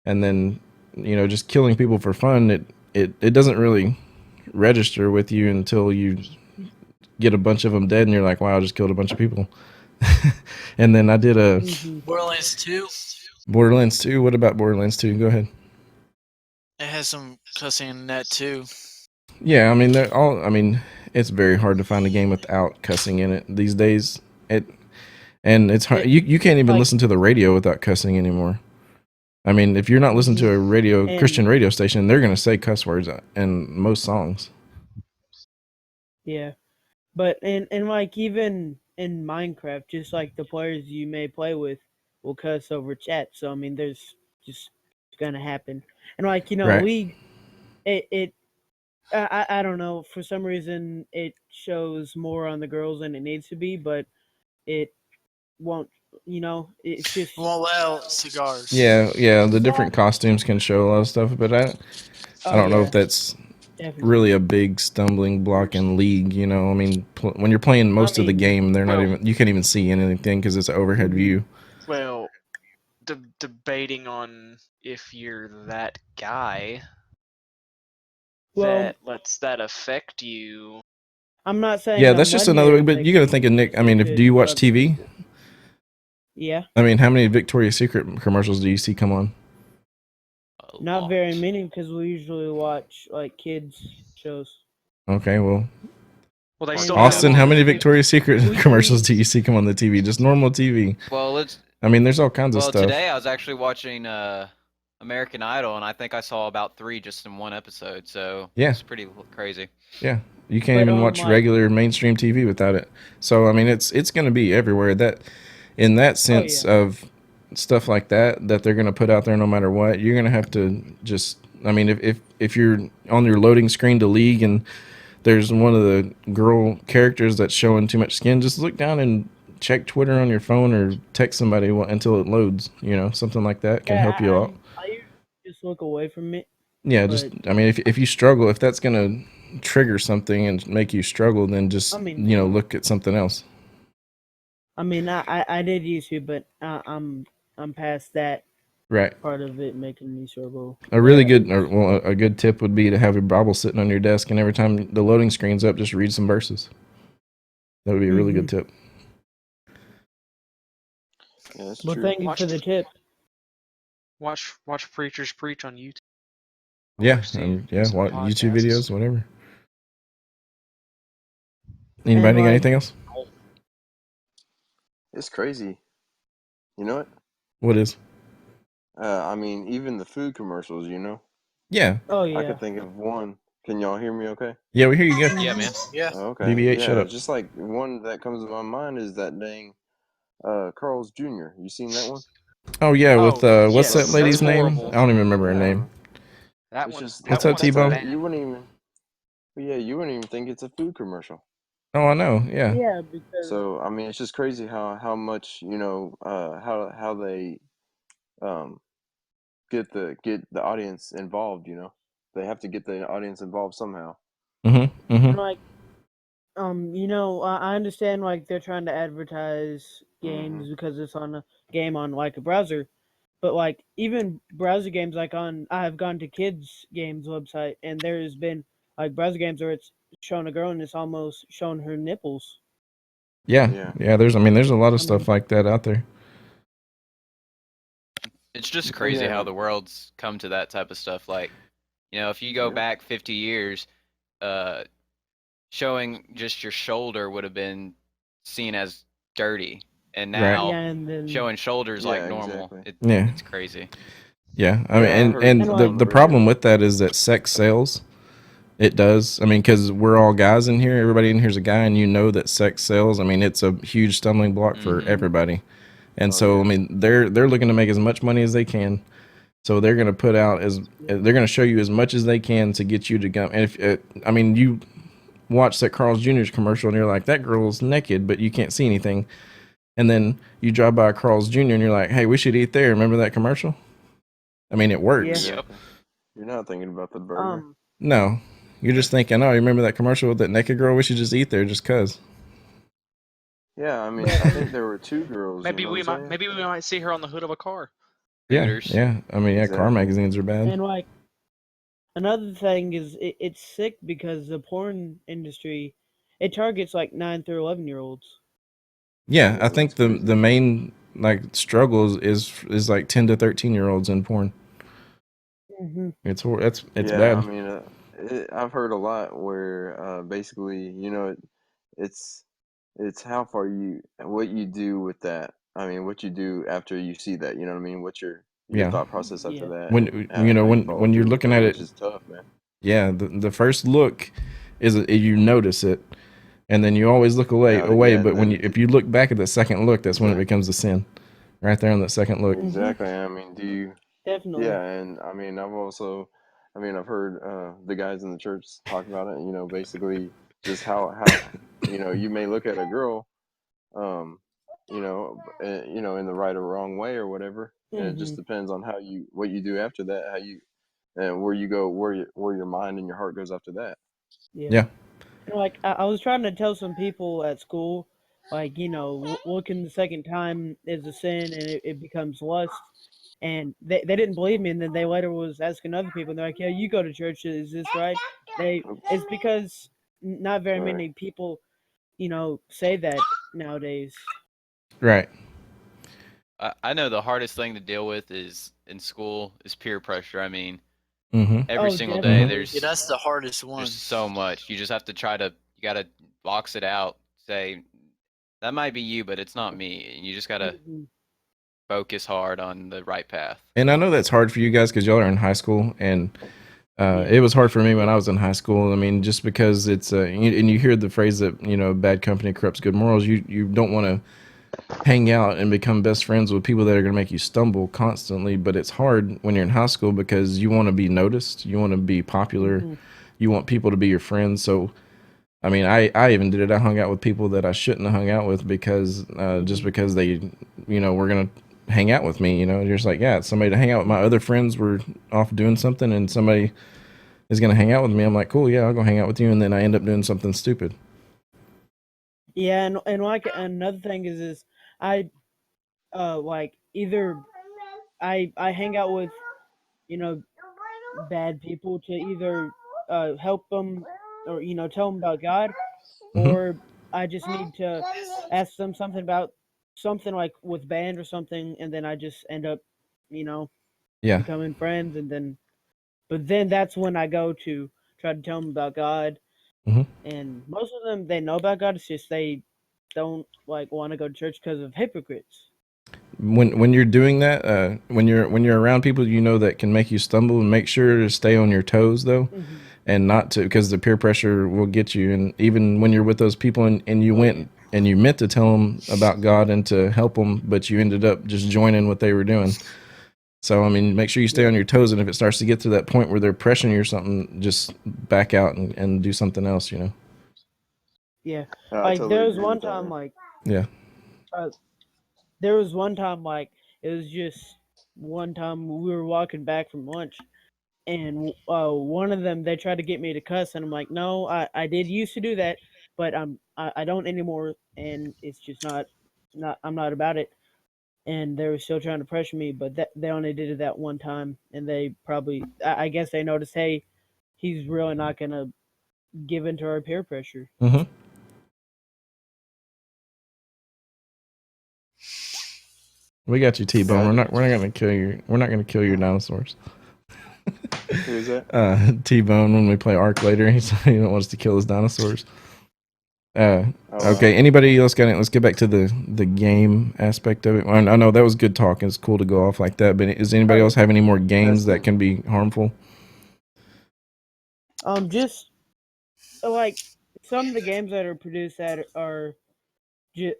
and then just killing people for fun. It doesn't really register with you until you get a bunch of them dead, and you're like, wow, I just killed a bunch of people. And then I did a Borderlands 2. Borderlands 2. What about Borderlands 2? Go ahead. It has some cussing in that too. Yeah, I mean they're all. I mean, it's very hard to find a game without cussing in it these days. It's hard. You can't even listen to the radio without cussing anymore. I mean, if you're not listening to a Christian radio station, they're gonna say cuss words in most songs. Yeah, but and like even in Minecraft, just like the players you may play with will cuss over chat. So I mean, there's just gonna happen. And like Right. League, I don't know, for some reason it shows more on the girls than it needs to be, but it won't. It's just won't let out cigars. Yeah. The different costumes can show a lot of stuff, but I don't know if that's really a big stumbling block in League. I mean, when you're playing most of the game, they're not even. You can't even see anything because it's an overhead view. Well, debating on if you're that guy that lets that affect you. I'm not saying. Yeah, that's just another way. But you got to think of Nick. I mean, do you watch TV? Yeah. I mean, how many Victoria's Secret commercials do you see come on? Not very many, because we usually watch like kids shows. Okay, well, they still Austin, how many Victoria's Secret commercials do you see come on the TV? Just normal TV. Well, I mean, there's all kinds of stuff. Well, today I was actually watching American Idol, and I think I saw about 3 just in one episode. So yeah, it's pretty crazy. Yeah, you can't even watch regular mainstream TV without it. So I mean, it's going to be everywhere. That in that sense of stuff like that they're going to put out there no matter what, you're going to have to just. I mean, if you're on your loading screen to League and there's one of the girl characters that's showing too much skin, just look down and check Twitter on your phone or text somebody until it loads. Something like that can help you out. I usually just look away from it. Yeah, just I mean, if you struggle, if that's gonna trigger something and make you struggle, then just look at something else. I mean, I did YouTube, but I'm past that. Right. Part of it making me struggle. A really good, a good tip would be to have a Bible sitting on your desk, and every time the loading screen's up, just read some verses. That would be a really good tip. Yeah, that's true. Thank you for the tip. Watch preachers preach on YouTube. Yeah, watch YouTube videos, whatever. Anybody got anything else? It's crazy. You know what? What is? I mean, even the food commercials, Yeah. Oh, yeah. I could think of one. Can y'all hear me okay? Yeah, we hear you good. Yeah, man. Yeah. Okay. BB-8, shut up. Just like one that comes to my mind is that dang Carl's Jr. You seen that one? Oh, yeah, with, what's that lady's name? I don't even remember her name. What's up, T-Bone? You wouldn't even think it's a food commercial. Oh, I know, yeah. Yeah, because... So, I mean, it's just crazy how much, how they get the audience involved, They have to get the audience involved somehow. Like, I understand, like, they're trying to advertise games because it's on a game on, like, a browser. But, like, even browser games, like I have gone to kids' games website, and there has been, like, browser games where it's shown a girl and it's almost shown her nipples. Yeah. There's a lot of stuff like that out there. It's just crazy how the world's come to that type of stuff. Like, if you go back 50 years, showing just your shoulder would have been seen as dirty, and now showing shoulders like normal. Exactly. It's crazy. Yeah, I mean, and the problem with that is that sex sells. It does. I mean, because we're all guys in here. Everybody in here's a guy, and that sex sells. I mean, it's a huge stumbling block for everybody. And so, I mean, they're looking to make as much money as they can. So they're going to put out they're going to show you as much as they can to get you to go. And if you watch that Carl's Jr.'s commercial and you're like, that girl's naked, but you can't see anything. And then you drive by Carl's Jr. and you're like, hey, we should eat there. Remember that commercial? I mean, it works. Yeah. You're not thinking about the burger. No, you're just thinking, oh, you remember that commercial with that naked girl? We should just eat there just cause. Yeah, I mean, I think there were 2 girls. Maybe we might see her on the hood of a car. Hooters. Yeah. I mean, yeah, car Exactly. magazines are bad. And like another thing is, it's sick because the porn industry, it targets like 9 through 11-year-olds. Yeah, I think That's the crazy. main like struggles is like 10 to 13-year-olds in porn. Mm-hmm. It's it's Yeah, I bad. mean, I've heard a lot where basically, it's how far what you do with that. I mean, what you do after you see that. You know what I mean? What's your Yeah. thought process after Yeah. that, and When you know how you follow when you're through with looking it, at which it, is tough, man. yeah, the first look is you notice it, and then you always look away. Yeah, But and when then if you look back at the second look, that's when it exactly, becomes a sin, right there on that second look. Mm-hmm. exactly. I mean, Definitely. yeah, and I mean, I've heard the guys in the church talk about it. Basically just how you may look at a girl, um, in the right or wrong way or whatever, and it Mm-hmm. just depends on what you do after that, how you and where you go, where your mind and your heart goes after that. Yeah. Yeah. And like I was trying to tell some people at school, like looking the second time is a sin and it becomes lust. And they didn't believe me, and then they later was asking other people, and they're like, "Yeah, you go to church, is this right?" It's because not very Right. many people, say that nowadays. Right. I know the hardest thing to deal with is in school is peer pressure. I mean, Mm-hmm. every Oh, single day definitely. Yeah, that's the hardest one. there's so much. You just have to you gotta box it out. Say that might be you, but it's not me. And you just gotta Mm-hmm. focus hard on the right path. And I know that's hard for you guys because y'all are in high school, and Yeah. it was hard for me when I was in high school. I mean, just because it's and you hear the phrase that bad company corrupts good morals. You don't want to hang out and become best friends with people that are going to make you stumble constantly. But it's hard when you're in high school because you want to be noticed, you want to be popular, Mm-hmm. you want people to be your friends. So I mean, I even did it. I hung out with people that I shouldn't have hung out with because just because they were gonna hang out with me. You're just like, yeah, it's somebody to hang out with. My other friends were off doing something, and somebody is gonna hang out with me. I'm like, cool, yeah, I'll go hang out with you, and then I end up doing something stupid. Yeah, and like another thing is I like either I hang out with you know bad people to either help them or tell them about God, Hmm. or I just need to ask them something about something like with band or something, and then I just end up you know Yeah. becoming friends, and then but then that's when I go to try to tell them about God, Hmm. and most of them they know about God. It's just they don't like want to go to church because of hypocrites. When you're doing that, when you're around people that can make you stumble, and make sure to stay on your toes though, Mm-hmm. and not to, because the peer pressure will get you. And even when you're with those people, and you Oh yeah. went and you meant to tell them about God and to help them, but you ended up just joining what they were doing. So I mean, make sure you stay Yeah. on your toes, and if it starts to get to that point where they're pressuring you or something, just back out and do something else. Yeah. I Like totally there was agree one with that, time man. like Yeah. uh, there was one time like it was just one time we were walking back from lunch, and one of them they tried to get me to cuss, and I'm like, no, I did used to do that, but I don't anymore, and it's just not I'm not about it. And they were still trying to pressure me, but they only did it that one time, and they probably I guess they noticed, hey, he's really not gonna give into our peer pressure. Mm-hmm. We got you, Yeah, T-Bone. We're not gonna kill your dinosaurs. who is that? T-Bone, when we play Ark later, he don't want us to kill his dinosaurs. Uh, Oh wow. okay. Anybody else got it? Let's get back to the game aspect of it. I know that was good talk. It's cool to go off like that. But does anybody else have any more games that can be harmful? Just like some of the games that are produced that are just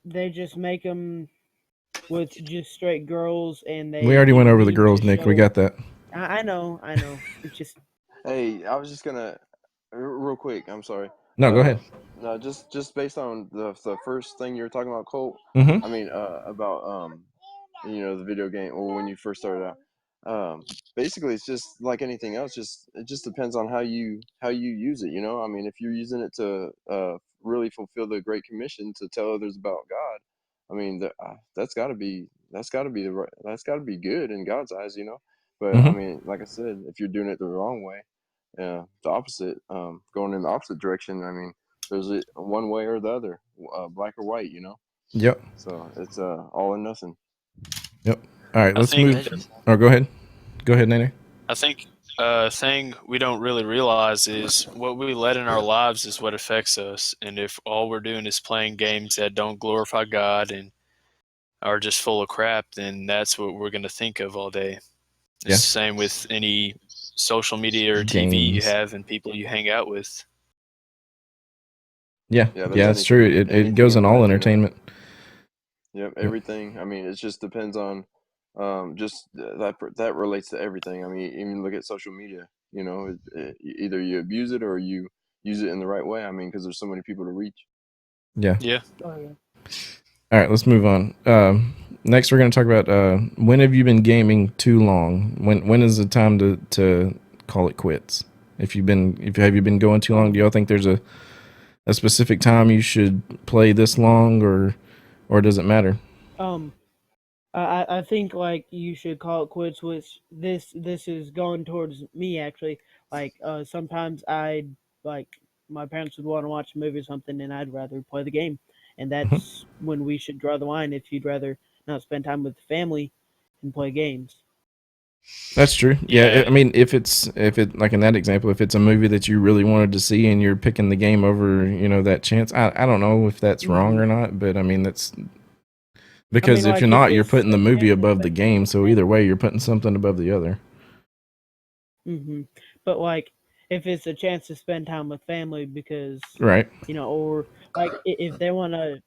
they just make them with just straight girls, and We they already went over the need to girls, Nick. We show. got that. I know. It's just Hey, I was just gonna, real quick. I'm sorry. No, go Uh, ahead. no, just based on the first thing you were talking about, Colt. Mm-hmm. I mean, about the video game, or when you first started out. Basically, it's just like anything else. It just depends on how you use it. I mean, if you're using it to really fulfill the Great Commission to tell others about God, I mean, that's got to be that's got to be that's got to be good in God's eyes, you know. But I Mhm. mean, like I said, if you're doing it the wrong way, the opposite, going in the opposite direction, I mean, there's it one way or the other, black or white, you know. Yep. So it's all or nothing. Yep. All right, I let's think move. Oh, go ahead. Go ahead, Nene. I think thing we don't really realize is what we let in our lives is what affects us. And if all we're doing is playing games that don't glorify God and are just full of crap, then that's what we're going to think of all day. It's Yeah. the same with any social media or TV you Games. have and people you hang out with. Yeah. Yeah, that's Yeah, it's true. It anything goes in in all life, you know. entertainment. Yep, everything. I mean, it just depends on, just that relates to everything. I mean, even look at social media. You know, either you abuse it or you use it in the right way. I mean, because there's so many people to reach. Yeah. Yeah. Oh yeah. All right, let's move on. Next, we're going to talk about when have you been gaming too long? When is the time to call it quits? Have you been going too long? Do y'all think there's a specific time you should play this long, or does it matter? I think like you should call it quits. Which this is going towards me actually. Like sometimes like my parents would want to watch a movie or something, and I'd rather play the game, and that's when we should draw the line. If you'd rather not spend time with the family and play games. That's true. Yeah, Yeah. I mean, if it like in that example, if it's a movie that you really wanted to see and you're picking the game over, that chance, I don't know if that's wrong or not, but I mean that's because if like, you're if not, you're it's putting the a movie chance to above the spend time game. with So either way, you're putting something above the other. But like, if it's a chance to spend time with family, because Right. or like if they want to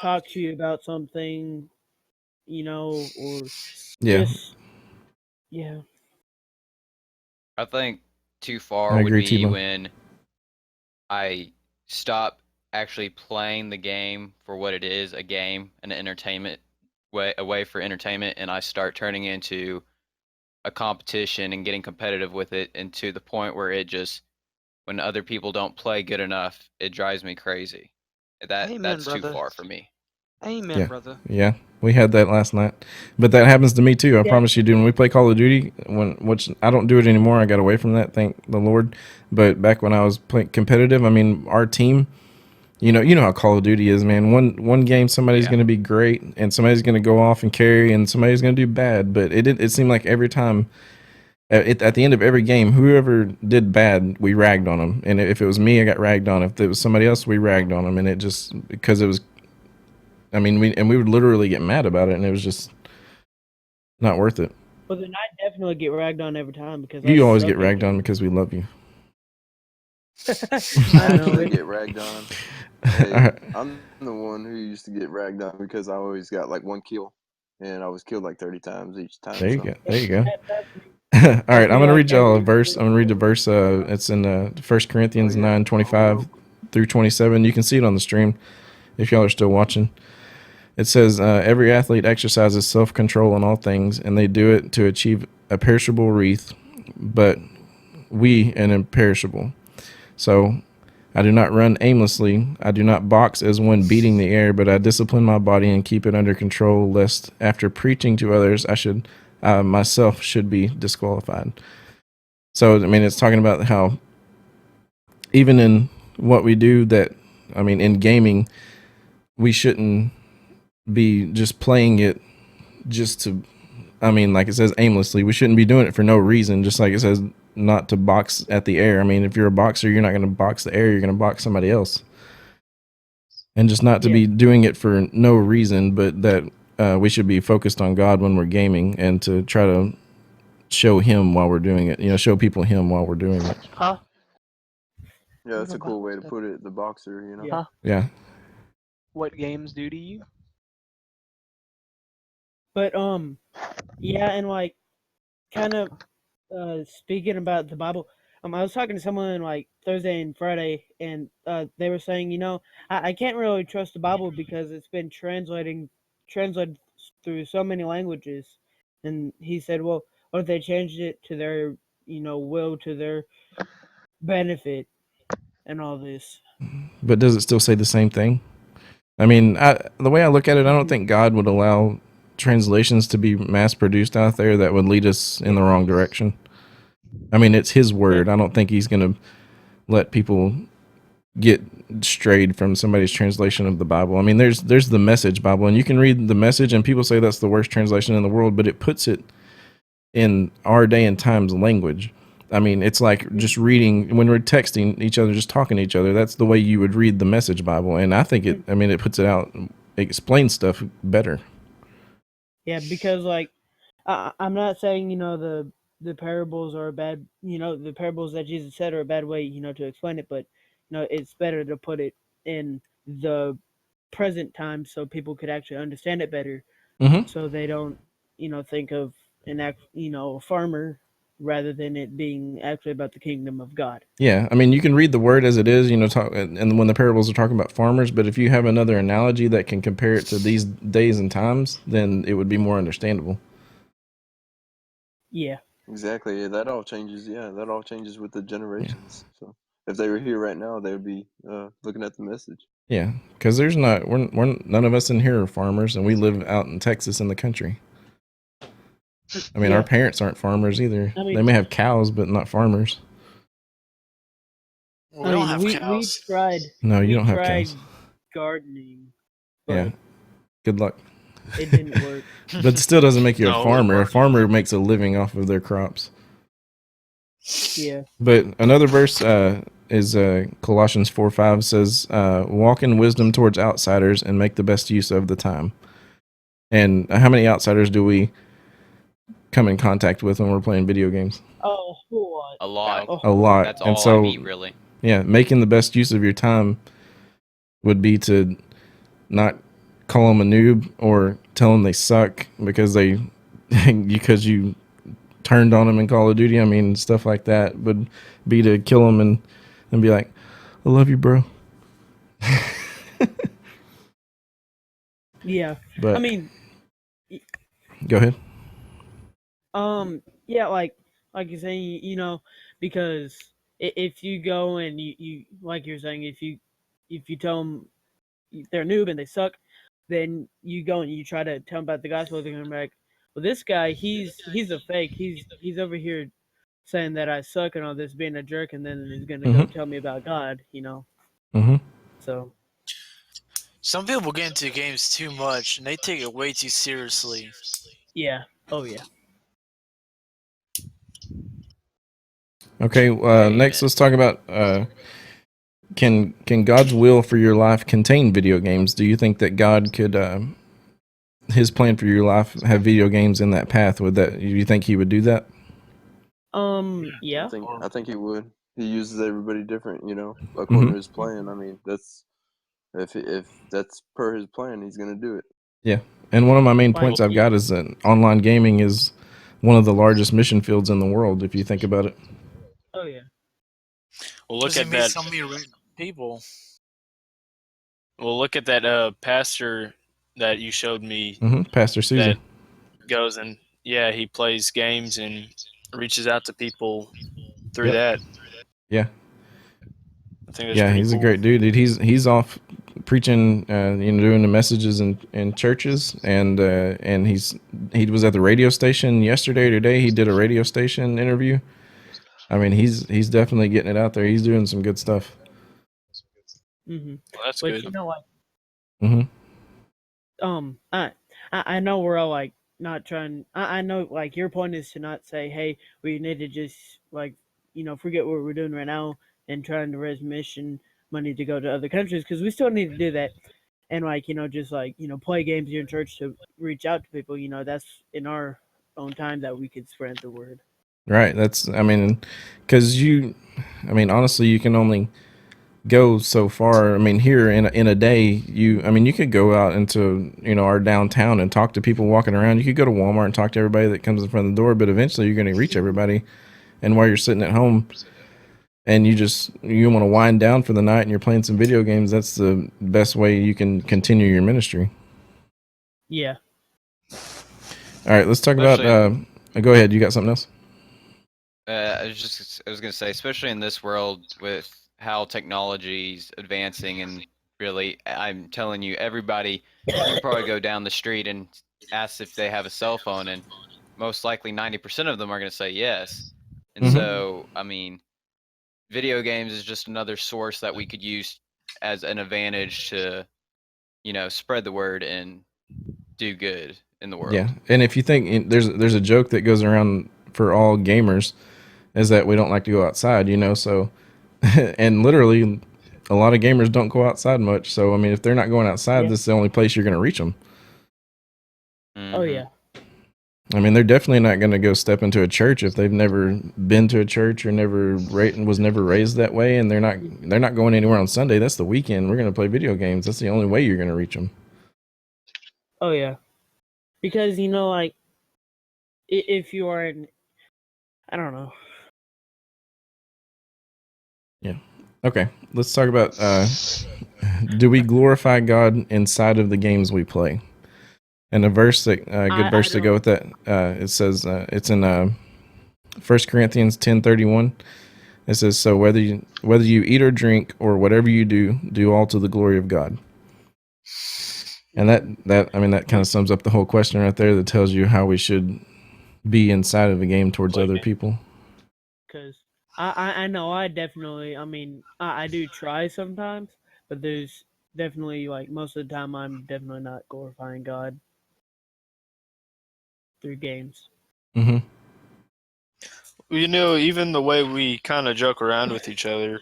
talk to you about something, or Yeah, just yeah. I think too I far would agree, be T-Bone. when I stop actually playing the game for what it is, a game, an entertainment a way for entertainment, and I start turning into a competition and getting competitive with it, and to the point where it just, when other people don't play good enough, it drives me crazy. Amen, That's too brother. far for me. Amen, Yeah. brother. Yeah, we had that last night, but that happens to me too. I promise you, dude. When we play Call of Duty, which I don't do it anymore. I got away from that, thank the Lord. But back when I was playing competitive, I mean, our team, you know how Call of Duty is, man. One game, somebody's Yeah. going to be great, and somebody's going to go off and carry, and somebody's going to do bad. But it seemed like every time, at the end of every game, whoever did bad, we ragged on them. And if it was me, I got ragged on. If it was somebody else, we ragged on them. And it just, because it was, I mean, we would literally get mad about it, and it was just not worth it. Well, then I definitely get ragged on every time because You I always suck get at ragged on games. because we love you. I know Actually, it. get ragged on. All Hey, right. I'm the one who used to get ragged on because I always got like one kill, and I was killed like 30 times each time. There you So go. There you go. That's me. All right, I'm me, gonna like, read y'all a every verse. I'm gonna read the verse. It's in 1 Corinthians 9:25 through 27. You can see it on the stream if y'all are still watching. It says, "Every athlete exercises self-control in all things, and they do it to achieve a perishable wreath, but we an imperishable. So I do not run aimlessly. I do not box as one beating the air, but I discipline my body and keep it under control, lest after preaching to others, myself should be disqualified." So, I mean, it's talking about how even in what we do in gaming, we shouldn't be just playing it just to, like it says aimlessly. We shouldn't be doing it for no reason, just like it says not to box at the air. I mean, if you're a boxer, you're not going to box the air, you're going to box somebody else. And just not to be doing it for no reason, but that we should be focused on God when we're gaming and to try to show him while we're doing it. Show people him while we're doing it. Huh? yeah, that's a cool way to put it. The boxer, you know. Yeah. Yeah. What games do to you? But yeah, and like kind of speaking about the Bible, I was talking to someone like Thursday and Friday, and they were saying, I can't really trust the Bible because it's been translated through so many languages. And he said, well, what if they changed it to their, will, to their benefit and all this? But does it still say the same thing? I mean, the way I look at it, I don't think God would allow translations to be mass produced out there that would lead us in the wrong direction. I mean, it's His word. I don't think He's going to let people get strayed from somebody's translation of the Bible. I mean, there's the Message Bible, and you can read the Message, and people say that's the worst translation in the world, but it puts it in our day and time's language. I mean, it's like just reading when we're texting each other, just talking to each other. That's the way you would read the Message Bible, and I think it. I mean, it puts it out, it explains stuff better. Yeah, because like I'm not saying the parables are a bad the parables that Jesus said are a bad way to explain it, but it's better to put it in the present time so people could actually understand it better, Mm-hmm. so they don't think of a farmer rather than it being actually about the kingdom of God. Yeah, I mean, you can read the word as it is, talk, and when the parables are talking about farmers, but if you have another analogy that can compare it to these days and times, then it would be more understandable. Yeah. Exactly. That all changes. Yeah, that all changes with the generations. So if they were here right now, they would be looking at the Message. Yeah, because we're none of us in here are farmers, and we live out in Texas in the country. I mean, our parents aren't farmers either. I mean, they may have cows, but not farmers. Well, we don't have we cows. tried. No, you we don't have tried cows. gardening, Yeah. but Good luck. it didn't work. But it still doesn't make you a No, it farmer. A worked. farmer makes a living off of their crops. Yeah. But another verse is Colossians 4:5 says, walk in wisdom towards outsiders and make the best use of the time. And how many outsiders do we come in contact with when we're playing video games? Oh, a whole lot. A lot. A lot. That's And all so, I need, really. Yeah, making the best use of your time would be to not call them a noob or tell them they suck because you turned on them in Call of Duty. I mean, stuff like that would be to kill them and be like, I love you, bro. Yeah. But I mean, go ahead. yeah, like you're saying, because if you go and you like you're saying, if you tell them they're noob and they suck, then you go and you try to tell them about the gospel. They're gonna be like, well, this guy, he's a fake. He's over here saying that I suck and all this, being a jerk, and then he's gonna go tell me about God. Mm-hmm. So Some people get into games too much and they take it way too seriously. yeah. Oh yeah. Okay. Next, let's talk about can God's will for your life contain video games? Do you think that God could His plan for your life have video games in that path? Do you think He would do that? Yeah. I think he would. He uses everybody different, according to his plan. I mean, that's if that's per his plan, he's gonna do it. Yeah. And one of my main points I've got is that online gaming is one of the largest mission fields in the world, if you think about it. Oh yeah. Well, look at Meet that. so many random people. Well, look at that pastor that you showed me. Pastor Susan. That goes and he plays games and reaches out to people through that. Yeah. I think that's he's cool. a great dude. He's off preaching, doing the messages in churches, and he was at the radio station yesterday or today. He did a radio station interview. I mean, he's definitely getting it out there. He's doing some good stuff. Mm-hmm. Well, that's But good. I know we're all like not trying. I know like your point is to not say, hey, we need to just like forget what we're doing right now and trying to raise mission money to go to other countries, because we still need to do that, and like just like play games here in church to reach out to people. That's in our own time that we could spread the word. Right. Because honestly, you can only go so far. I mean, here in a day, you could go out into our downtown and talk to people walking around. You could go to Walmart and talk to everybody that comes in front of the door, but eventually you're going to reach everybody. And while you're sitting at home and you want to wind down for the night and you're playing some video games, that's the best way you can continue your ministry. Yeah. All right, let's talk about go ahead. You got something else? I was gonna say, especially in this world with how technology's advancing and really. I'm telling you, everybody, you could probably go down the street and ask if they have a cell phone, and most likely 90% of them are going to say yes. And Mhm. so, I mean, video games is just another source that we could use as an advantage to, spread the word and do good in the world. Yeah, and if you think there's a joke that goes around for all gamers is that we don't like to go outside, so and literally a lot of gamers don't go outside much. So I mean, if they're not going outside, Yeah. this is the only place you're going to reach them. Oh Mhm. yeah. I mean, they're definitely not going to go step into a church if they've never been to a church or was never raised that way, and they're not going anywhere on Sunday. That's the weekend. We're going to play video games. That's the only way you're going to reach them. Oh yeah. Because like if you are in, I don't know. Yeah. Okay. Let's talk about do we glorify God inside of the games we play? And a verse that good verse to go with that. It says it's in 1 Corinthians 10:31. It says, "So whether you eat or drink or whatever you do, do all to the glory of God." And that kind of sums up the whole question right there. That tells you how we should be inside of a game towards other people. Because I know I definitely, I do try sometimes, but there's definitely, like, most of the time I'm definitely not glorifying God through games. Mm-hmm. Even the way we kind of joke around with each other,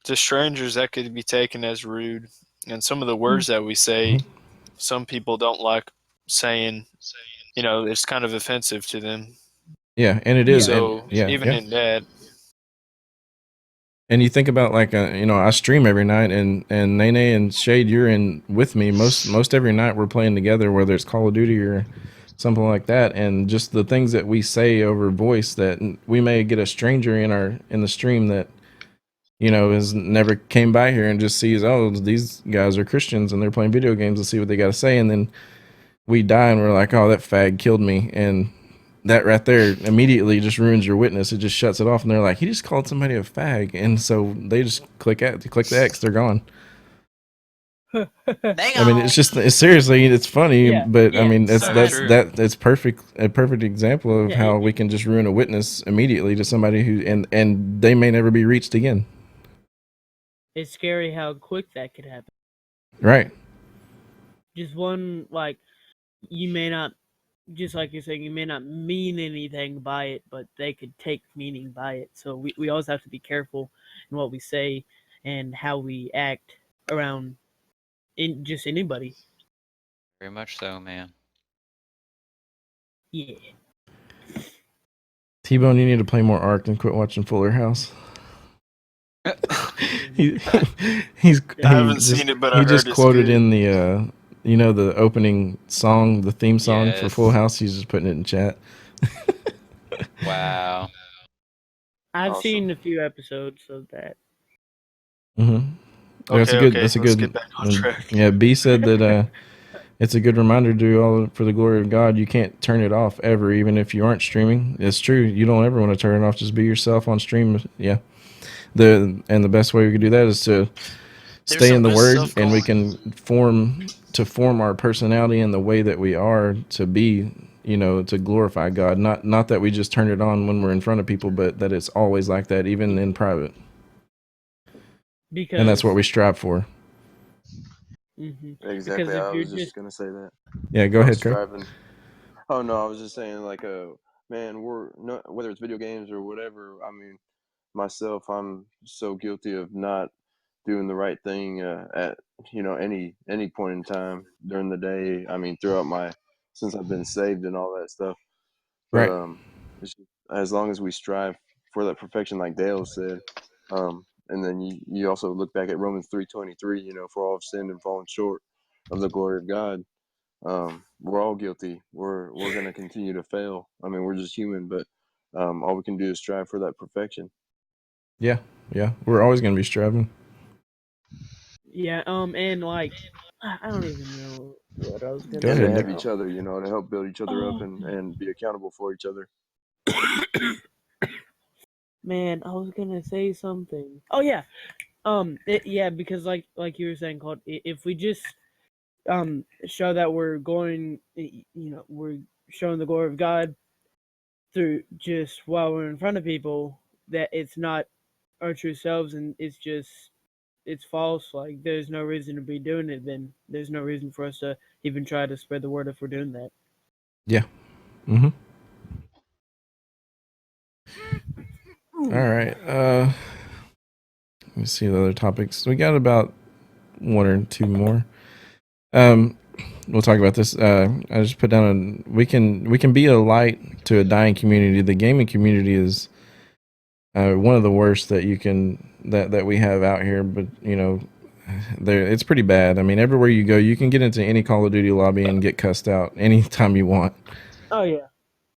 to strangers that could be taken as rude. And some of the words that we say, some people don't like saying, it's kind of offensive to them. Yeah, and it is. So And, yeah, even yeah. in that, And you think about like I stream every night, and Nene and Shade, you're in with me most every night. We're playing together, whether it's Call of Duty or something like that, and just the things that we say over voice that we may get a stranger in the stream that has never came by here and just sees, oh, these guys are Christians and they're playing video games, and see what they got to say, and then we die and we're like, oh, that fag killed me, and that right there immediately just ruins your witness. It just shuts it off, and they're like, he just called somebody a fag, and so they just click the X, they're gone. I mean, it's seriously, it's funny, Yeah, but I yeah. mean, So true. that's a perfect example of Yeah, how we can just ruin a witness immediately to somebody who, and they may never be reached again. It's scary how quick that could happen. Right. Just one, like, you may not, just like you're saying, you may not mean anything by it, but they could take meaning by it. So we always have to be careful in what we say and how we act around just anybody. Very much so, man. Yeah. T-Bone, you need to play more Ark and quit watching Fuller House. he, I haven't seen it, but I he heard just it's quoted good. in the the opening song, the theme song for Yes. Full House. He's just putting it in chat. Wow. I've Awesome. seen a few episodes of that. Mm-hmm. Okay, That's a good. okay, That's a let's good. get back on track. Yeah, B said that it's a good reminder to do all for the glory of God. You can't turn it off ever, even if you aren't streaming. It's true. You don't ever want to turn it off. Just be yourself on stream. Yeah. The best way we can do that is to stay in the word, and we can form our personality in the way that we are to be, to glorify God. Not that we just turn it on when we're in front of people, but that it's always like that, even in private. Because, and that's what we strive for. Exactly. Because if I you're was just gonna say that. Yeah, go I ahead, was Craig. striving. Oh no, I was just saying like man, we're no, whether it's video games or whatever. I mean, myself, I'm so guilty of not doing the right thing at any point in time during the day. I mean, throughout since I've been saved and all that stuff. But Right. it's just, as long as we strive for that perfection, like Dale said, and then you also look back at Romans 3:23. For all have sinned and fallen short of the glory of God. We're all guilty. We're going to continue to fail. I mean, we're just human, but all we can do is strive for that perfection. Yeah, we're always going to be striving. Yeah, and like, I don't even know what I was gonna Go and say. ahead, to have Nick. each other, to help build each other up Oh, and be accountable for each other. man, I was gonna say something. Oh yeah, Yeah, because like you were saying, Claude, if we just show that we're going, we're showing the glory of God through just while we're in front of people, that it's not our true selves, and it's false. Like there's no reason to be doing it. Then there's no reason for us to even try to spread the word if we're doing that. Yeah. Mm-hmm. All right. Let me see the other topics. We got about one or two more. We'll talk about this. I just put down we can be a light to a dying community. The gaming community is one of the worst that you can that we have out here. But it's pretty bad. I mean, everywhere you go, you can get into any Call of Duty lobby and get cussed out anytime you want. Oh yeah.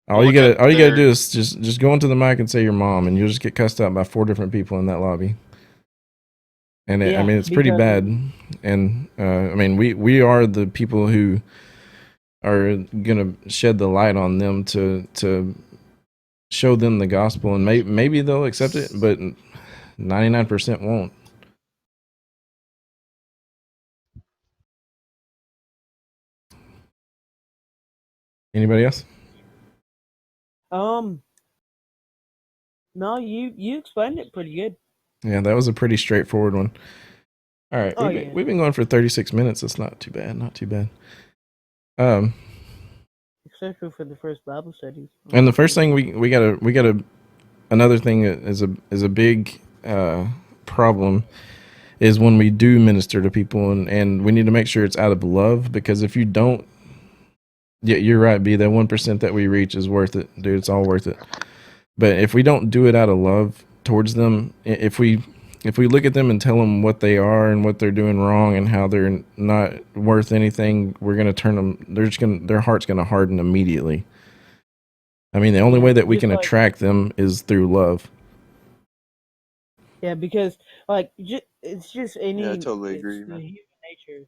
All you gotta do is just go into the mic and say your mom, and you'll just get cussed out by 4 different people in that lobby. And I mean, it's pretty bad. And I mean, we are the people who are gonna shed the light on them to show them the gospel, and maybe they'll accept it, but 99% won't. Anybody else? No, you explained it pretty good. Yeah, that was a pretty straightforward one. All right, Oh, we've been going for 36 minutes. That's not too bad. Not too bad. Especially for the first Bible study. And the first thing we gotta another thing that is a big problem is when we do minister to people, and we need to make sure it's out of love, because if you don't, yeah, you're right, B, that 1% that we reach is worth it, dude. It's all worth it. But if we don't do it out of love towards them, if we look at them and tell them what they are and what they're doing wrong and how they're not worth anything, we're gonna turn them. Their heart's gonna harden immediately. I mean, the only way that we can attract them is through love. Yeah, because it's just any. Yeah, I totally agree. It's the human nature.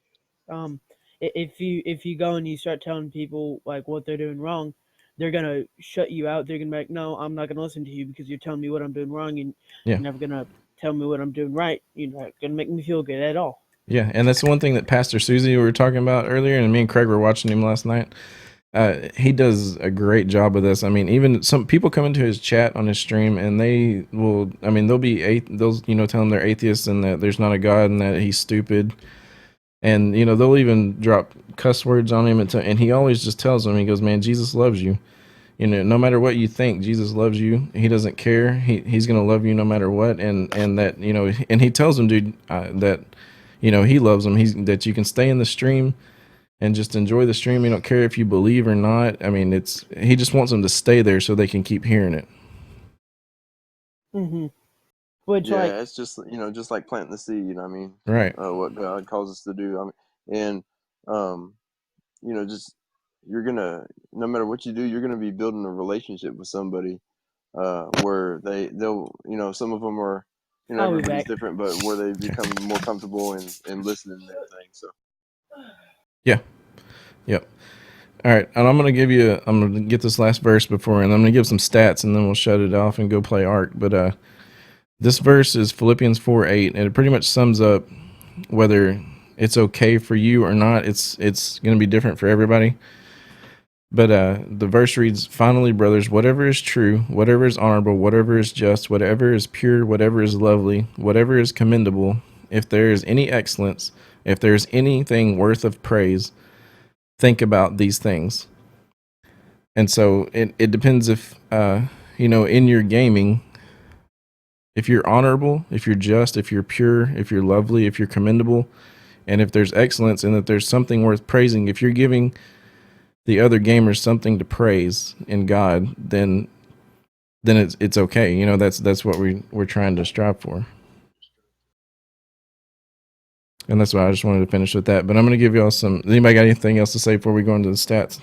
If you go and you start telling people like what they're doing wrong, they're gonna shut you out. They're gonna be like, "No, I'm not gonna listen to you because you're telling me what I'm doing wrong, and you're never gonna tell me what I'm doing right. You're not gonna make me feel good at all." Yeah, and that's one thing that Pastor Susie we were talking about earlier, and me and Craig were watching him last night. He does a great job of this. I mean, even some people come into his chat on his stream, and they will. I mean, they'll tell him they're atheists and that there's not a God and that he's stupid, and they'll even drop cuss words on him, and he always just tells them, he goes, "Man, Jesus loves you. No matter what you think, Jesus loves you. He doesn't care. He's gonna love you no matter what." And that and he tells them, dude, that he loves them. That you can stay in the stream and just enjoy the stream. You don't care if you believe or not. I mean, he just wants them to stay there so they can keep hearing it. Mm-hmm. Which, yeah, it's just just like planting the seed. You know what I mean? Right. What God calls us to do. I mean, and just you're gonna, no matter what you do, you're gonna be building a relationship with somebody where they'll some of them are everybody's different, but where they become more comfortable in listening and everything. So yeah. Yep. All right, and I'm gonna get this last verse before, and I'm gonna give some stats, and then we'll shut it off and go play Ark. But this verse is Philippians 4:8, and it pretty much sums up whether it's okay for you or not. It's gonna be different for everybody. But the verse reads, "Finally, brothers, whatever is true, whatever is honorable, whatever is just, whatever is pure, whatever is lovely, whatever is commendable, if there is any excellence, if there is anything worth of praise, think about these things." And so it depends if, in your gaming, if you're honorable, if you're just, if you're pure, if you're lovely, if you're commendable, and if there's excellence and that there's something worth praising, if you're giving the other gamers something to praise in God, then it's okay. That's what we're trying to strive for. And that's why I just wanted to finish with that. But I'm going to give y'all some. Does anybody got anything else to say before we go into the stats?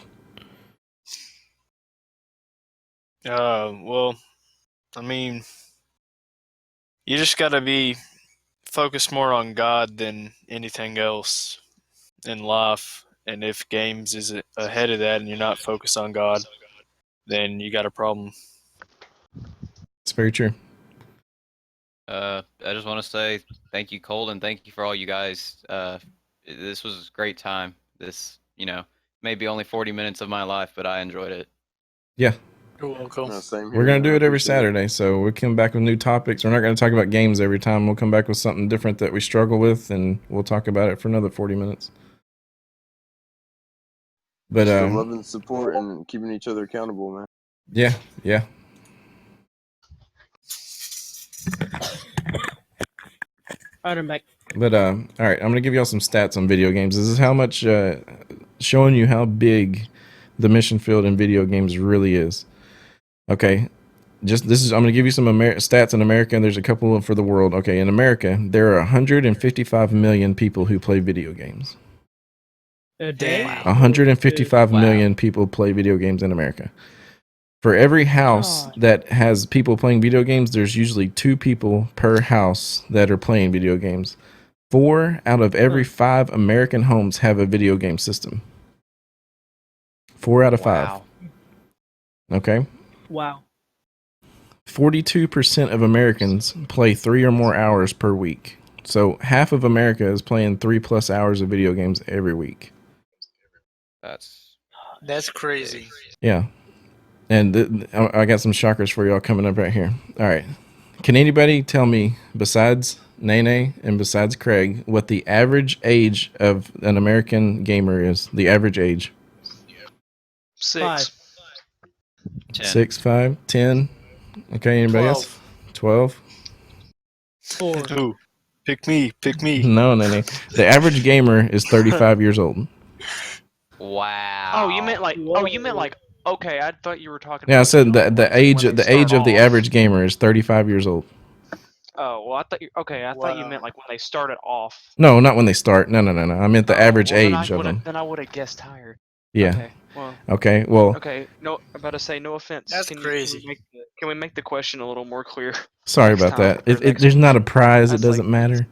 Well, I mean, you just got to be focused more on God than anything else in life. And if games is ahead of that and you're not focused on God, then you got a problem. It's very true. I just want to say thank you, Cole, and thank you for all you guys. This was a great time. This, maybe only 40 minutes of my life, but I enjoyed it. Yeah. You're welcome. No, same here. We're going to man. do I it every appreciate it. Saturday. So we'll come back with new topics. We're not going to talk about games every time. We'll come back with something different that we struggle with, and we'll talk about it for another 40 minutes. But, Just the love and support and keeping each other accountable, man. yeah. Alright, I'm back. But, all right, I'm going to give y'all some stats on video games. This is how much, showing you how big the mission field in video games really is. Okay. I'm going to give you some stats in America, and there's a couple for the world. Okay. In America, there are 155 million people who play video games. A day? Wow. 155 Wow. million people play video games in America. For every house God. that has people playing video games, there's usually 2 people per house that are playing video games. 4 out of every 5 American homes have a video game system. 4 out of 5. Wow. Okay. Wow. 42% of Americans play 3 or more hours per week. So half of America is playing 3+ hours of video games every week. That's crazy. Yeah. And I got some shockers for y'all coming up right here. All right. Can anybody tell me, besides Nene and besides Craig, what the average age of an American gamer is? The average age? 6. 10. 6, 5, 10. Okay, anybody else? 12? 4. Ooh, pick me. No, Nene. The average gamer is 35 years old. Wow. Oh, you meant like. Whoa. Oh, you meant like. Okay, I thought you were talking. Yeah, I about said the the age age of the average gamer is 35 years old. Oh well, I thought you. Okay, I thought you Wow. meant like when they started off. No, not when they start. No. I meant the Oh, average well, age of them. Then I would have guessed higher. Yeah. Okay. Well. Okay. Well, Okay. No, I'm about to say no offense. That's Can crazy. Can we make the question a little more clear? sorry next about time, that. or next There's week? not a prize. It That's like- doesn't matter.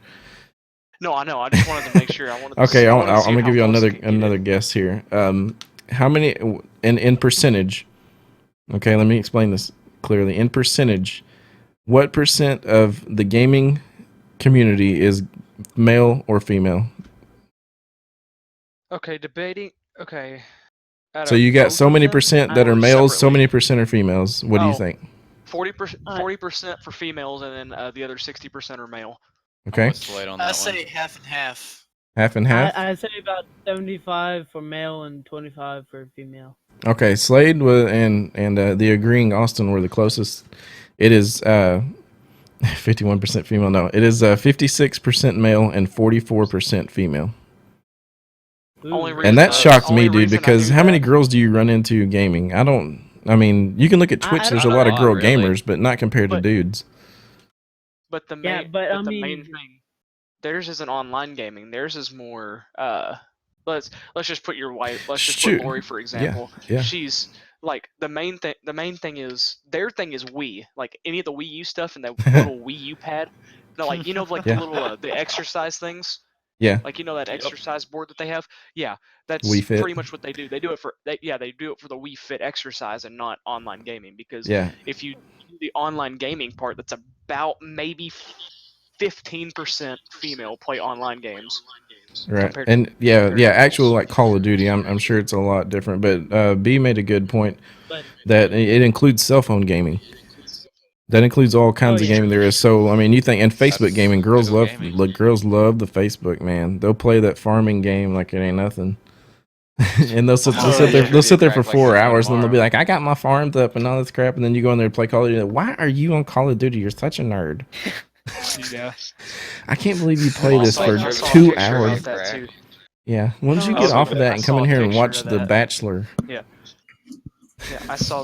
No, I know. I just wanted to make sure. I wanted. To Okay, see, I I'm wanted to see gonna how give you close it could get another it. guess here. How many in percentage? Okay, let me explain this clearly. In percentage, what percent of the gaming community is male or female? Okay, debating. Okay. So you got so many percent that are males, so separately? many percent are females. What do you Oh. think? 40% for females, and then the other 60% are male. Okay, With Slade on I that say one. half and half. half and half. I'd say about 75 for male and 25 for female. Okay, Slade and the agreeing Austin were the closest. It is 51% female. No, it is 56% male and 44% female. Only Ooh. reason And that I- shocked only me, dude, reason I because knew how many that- girls do you run into gaming? I mean, you can look at I Twitch. There's a don't lot of know, girl really. gamers, but not compared to But- dudes. But the Yeah, main, but I the mean- main thing, theirs isn't online gaming. Theirs is more. Let's just put your wife. Let's just Shoot. put Lori for example. yeah. She's like the main thing. The main thing is their thing is Wii. Like any of the Wii U stuff and the little Wii U pad. No, like like Yeah. the little the exercise things. Yeah. Like that Yep. exercise board that they have. Yeah, that's Wii Fit. pretty much what they do. They do it for they do it for the Wii Fit exercise and not online gaming because Yeah. if you do the online gaming part, that's about maybe 15% female play online games. Right. compared And to actual girls. like Call of Duty. I'm sure it's a lot different, but B made a good point But that it includes cell phone gaming. That includes all kinds of yeah. gaming there is. So I mean, you think and Facebook That's gaming, girls legal love gaming. like girls love the Facebook, man. They'll play that farming game like it ain't nothing. And they'll sit Oh, there yeah. they'll sit there for Crack like 4 there's no hours and then they'll be tomorrow. like, I got my farms up and all this crap, and then you go in there and play Call of Duty. Why are you on Call of Duty? You're such a nerd. Yeah. I can't believe you play this Also, for I saw a 2 picture hours. of that too. Yeah. When did you I get saw off of that and come in here and watch The that. Bachelor? Yeah, I saw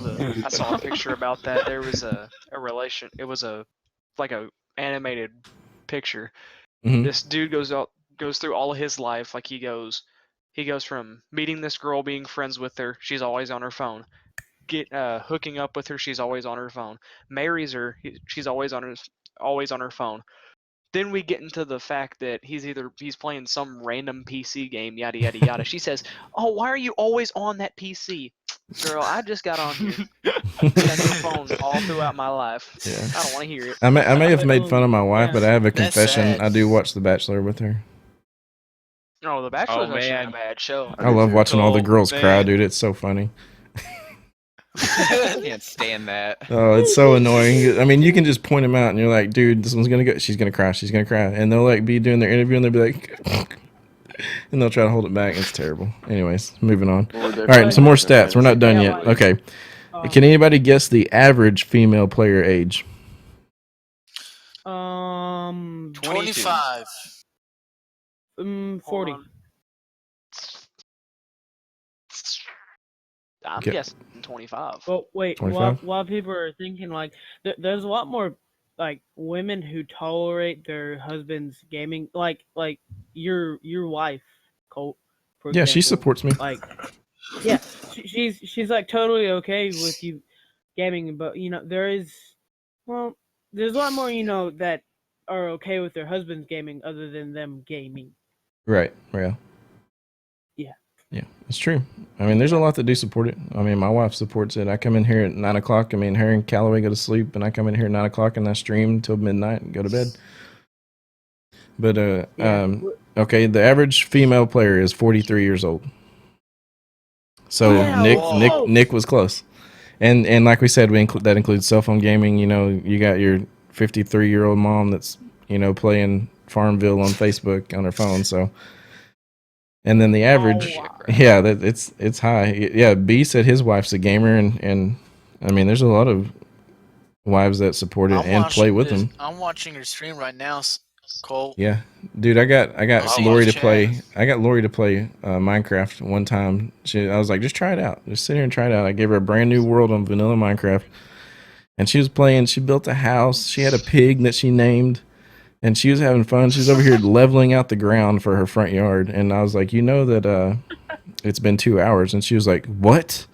a picture about that. There was a relation. It was a animated picture. Mhm. This dude goes through all of his life. Like he goes from meeting this girl, being friends with her. She's always on her phone. Hooking up with her. She's always on her phone. Marries her. She's always on her phone. Then we get into the fact that he's playing some random PC game, yada yada yada. She says, "Oh, why are you always on that PC?" Girl, I just got on here. Check your phone all all throughout my life. Yeah. I don't want to hear it. I may have made fun of my wife, Yeah. but I have a That's confession. sad. I do watch The Bachelor with her. No, The Bachelor's Oh, actually not man. a bad show. I love watching all the Oh, girls cry, man. dude. It's so funny. I can't stand that. Oh, it's so annoying. I mean, you can just point them out, and you're like, dude, this one's gonna go. She's gonna cry. She's gonna cry, and they'll like be doing their interview, and they'll be like, and they'll try to hold it back. It's terrible. Anyways, moving on. Or All they're right, some more friends. stats. We're not done Yeah, yet. like- Okay. Can anybody guess the average female player age? 22. 25. 40. Hold on. I'm Okay. guessing 25. Well, wait. 25? While people are thinking like, there's a lot more like women who tolerate their husband's gaming, like your wife, Colt. For Yeah, she example. supports me. Like, yeah, she's like totally okay with you gaming, but there's a lot more that are okay with their husbands gaming other than them gaming. Right. Yeah. Yeah. Yeah, it's true. I mean, there's a lot that do support it. I mean, my wife supports it. I come in here at 9 o'clock. I mean, her and Callaway go to sleep, and I come in here at 9 o'clock and I stream until midnight and go to bed. But okay, the average female player is 43 years old. So Yeah, Nick was close. And like we said, that includes cell phone gaming. You know, you got your 53-year-old mom that's playing Farmville on Facebook on her phone. So. And then the average, yeah, it's high. Yeah, B said his wife's a gamer, and I mean, there's a lot of wives that support it and play with them. I'm watching your stream right now, Cole. Yeah, dude, I got Oh, Lori to chat. play. I got Lori to play Minecraft one time. I was like, just try it out. Just sit here and try it out. I gave her a brand new world on vanilla Minecraft, and she was playing. She built a house. She had a pig that she named. And she was having fun. She's over here leveling out the ground for her front yard. And I was like, you know that it's been 2 hours. And she was like, what?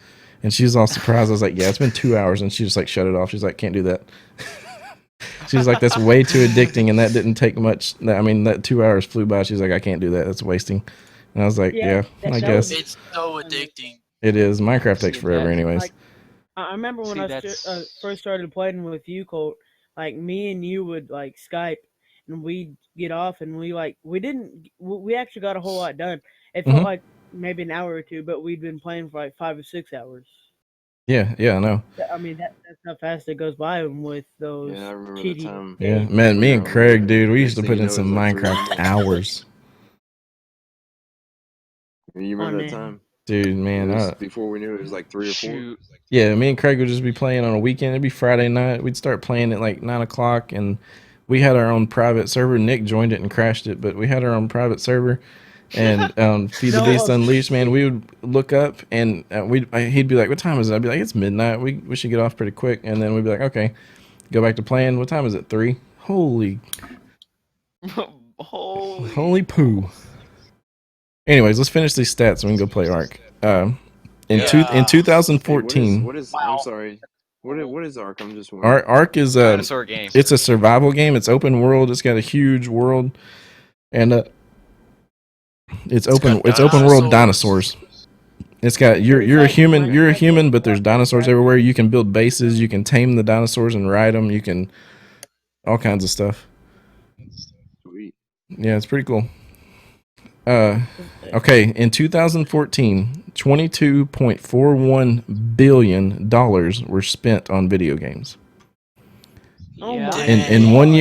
And she was all surprised. I was like, yeah, it's been 2 hours. And she just like shut it off. She's like, can't do that. She was like, that's way too addicting. And that didn't take much. I mean, that 2 hours flew by. She's like, I can't do that. That's wasting. And I was like, yeah I guess. It's so addicting. It is. Minecraft takes forever anyways. Like, I remember when I first started playing with you, Colt, like me and you would like Skype. And we'd get off, and we actually got a whole lot done. It felt like maybe an hour or two, but we'd been playing for like 5 or 6 hours. Yeah, I know. I mean, that's how fast it goes by with those. Yeah, I remember TD the time. Yeah, games. man, me and Craig, dude, we used to Next put thing in you know, some it's like 3 Minecraft hours. You remember man. that time? Dude, man, It was before we knew it was like 3 or 4. Shoot. yeah, me and Craig would just be playing on a weekend. It'd be Friday night. We'd start playing at like 9 o'clock, and we had our own private server. Nick joined it and crashed it, but we had our own private server. And Feed the Beast Unleashed, man, we would look up, and he'd be like, what time is it? I'd be like, it's midnight. We should get off pretty quick. And then we'd be like, okay, go back to playing. What time is it? 3? Holy poo. Anyways, let's finish these stats and we can go play Ark. In 2014, Hey, what is I'm sorry. What is Ark? I'm just wondering. Ark is Dinosaur game. it's a survival game. It's open world. It's got a huge world, and it's open world dinosaurs. It's got you're a human, but there's dinosaurs everywhere. You can build bases. You can tame the dinosaurs and ride them. You can all kinds of stuff. Sweet. Yeah, it's pretty cool. Okay, in 2014, $22.41 billion were spent on video games. Oh Yeah. my. In 1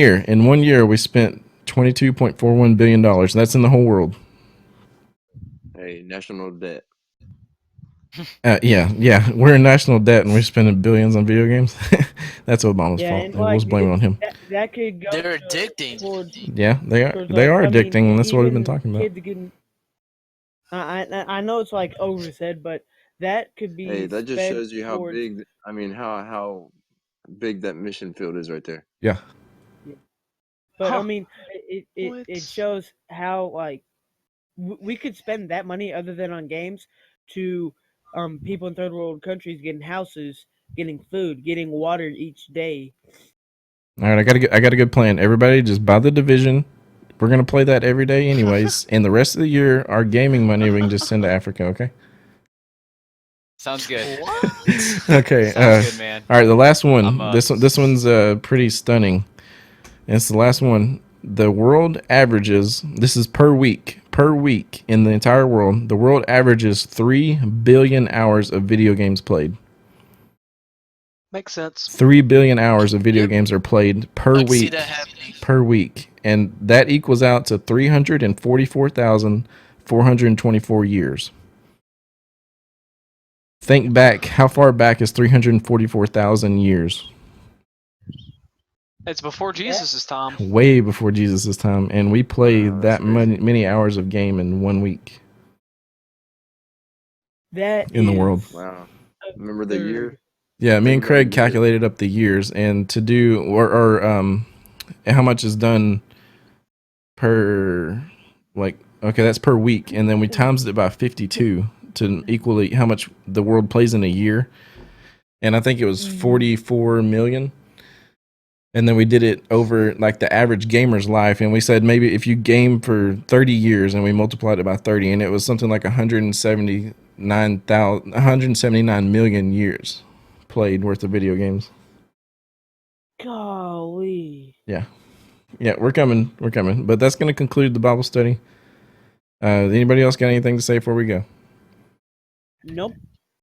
year, we spent $22.41 billion. That's in the whole world. Hey, national debt. Yeah, we're in national debt and we're spending billions on video games. That's Obama's Yeah, fault. and We'll just blame it on him. That could go. They're addicting. Yeah, they are. towards, They like, are I mean, addicting, and that's what we've been even talking about. kids getting- I know it's like oversaid, but that could be. Hey, that just spent shows you how towards- big. I mean, how big that mission field is right there. Yeah. But I Huh. mean, it shows how like we could spend that money other than on games to people in third world countries getting houses, getting food, getting water each day. All right, I got a good plan. Everybody, just buy the Division. We're gonna play that every day, anyways. And the rest of the year, our gaming money we can just send to Africa. Okay. Sounds good. What? Okay. Sounds good, man. All right, the last one. I'm, This one's pretty stunning. It's the last one. The world averages. This is per week. Per week in the entire world, the world averages 3 billion hours of video games played. Makes sense. 3 billion hours of video Yep. games are played per I can see week. that happening. Per week, and that equals out to 344,424 years. Think back. How far back is 344,000 years? It's before Jesus' time. Way before Jesus' time, and we play Wow, that's that many, crazy. many hours of game in 1 week That in the world. is Wow. Remember the year? absurd. Yeah, me Think and about Craig the year. calculated up the years, and to do or how much is done per, like, okay, that's per week, and then we times it by 52 to equally how much the world plays in a year, and I think it was 44 million. And then we did it over like the average gamer's life, and we said maybe if you game for 30 years, and we multiplied it by 30, and it was something like 179 million years played worth of video games. Golly. Yeah, we're coming, but that's going to conclude the Bible study. Anybody else got anything to say before we go? Nope.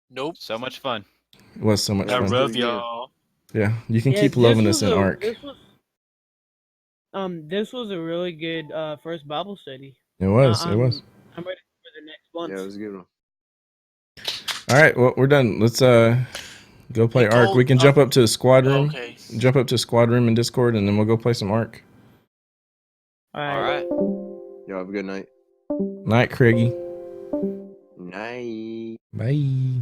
Nope. So much fun. It was so much Yeah, I it was fun. love pretty good. y'all. Yeah, you can Yeah, keep loving us in Ark. This was a really good first Bible study. It was. I'm ready for the next one. Yeah, it was a good one. All right, well, we're done. Let's go play Hey, Ark. Cole, We can jump up to the squad room. Okay. Jump up to squad room in Discord, and then we'll go play some Ark. All All right. right. Y'all have a good night. Night, Craigie. Night. Bye.